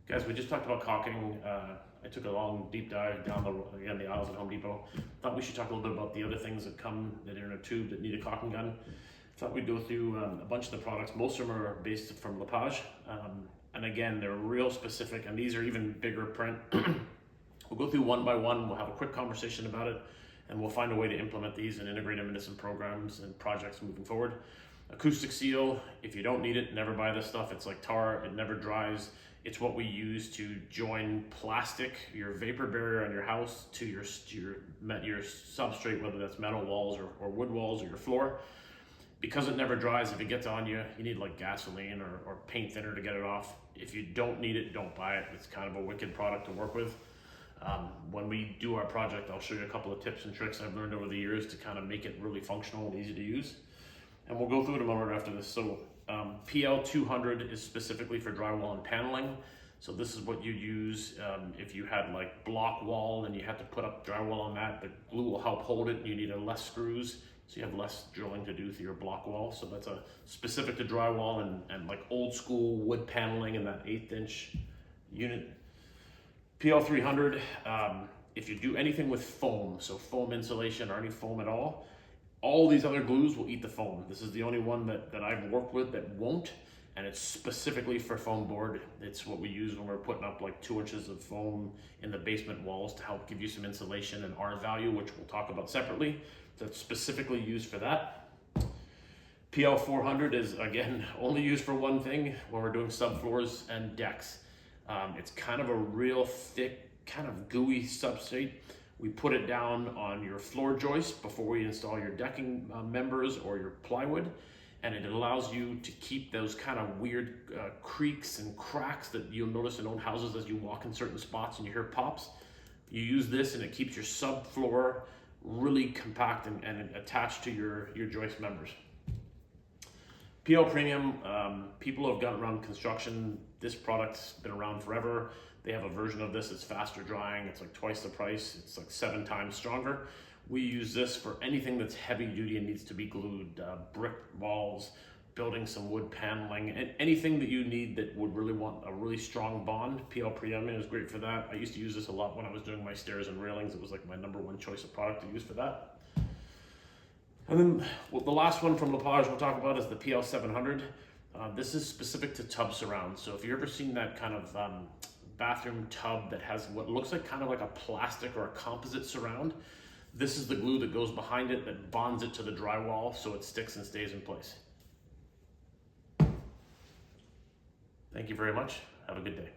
Guys, we just talked about caulking. I took a long deep dive down the aisles at Home Depot. Thought we should talk a little bit about the other things that are in a tube that need a caulking gun. Thought we'd go through a bunch of the products. Most of them are based from Lepage. And again, they're real specific, and these are even bigger print. We'll go through one by one. We'll have a quick conversation about it, and we'll find a way to implement these and integrate them into some programs and projects moving forward. Acoustic seal, if you don't need it, never buy this stuff. It's like tar, it never dries. It's what we use to join plastic, your vapor barrier on your house, to your substrate, whether that's metal walls or wood walls or your floor. Because it never dries, if it gets on you, you need like gasoline or paint thinner to get it off. If you don't need it, don't buy it. It's kind of a wicked product to work with. When we do our project, I'll show you a couple of tips and tricks I've learned over the years to kind of make it really functional and easy to use. And we'll go through it a moment after this. So PL 200 is specifically for drywall and paneling. So this is what you'd use if you had like block wall and you had to put up drywall on that. The glue will help hold it, and you need less screws, so you have less drilling to do through your block wall. So that's a specific to drywall and like old school wood paneling in that 1/8 inch unit. PL 300, if you do anything with foam, so foam insulation or any foam at all these other glues will eat the foam. This is the only one that I've worked with that won't, and it's specifically for foam board. It's what we use when we're putting up like 2 inches of foam in the basement walls to help give you some insulation and R value, which we'll talk about separately. That's specifically used for that. PL 400 is, again, only used for one thing when we're doing subfloors and decks. It's kind of a real thick, kind of gooey substrate. We put it down on your floor joist before we install your decking members or your plywood, and it allows you to keep those kind of weird creaks and cracks that you'll notice in old houses as you walk in certain spots and you hear pops. You use this and it keeps your subfloor really compact and attached to your joist members. PL Premium, people have gotten around construction. This product's been around forever. They have a version of this. It's faster drying. It's like twice the price. It's like 7 times stronger. We use this for anything that's heavy duty and needs to be glued, brick walls, building some wood paneling, and anything that you need that would really want a really strong bond. PL Premium is great for that. I used to use this a lot when I was doing my stairs and railings. It was like my #1 choice of product to use for that. And then the last one from Lepage we'll talk about is the PL 700. This is specific to tub surrounds. So if you've ever seen that kind of bathroom tub that has what looks like kind of like a plastic or a composite surround, this is the glue that goes behind it that bonds it to the drywall so it sticks and stays in place. Thank you very much. Have a good day.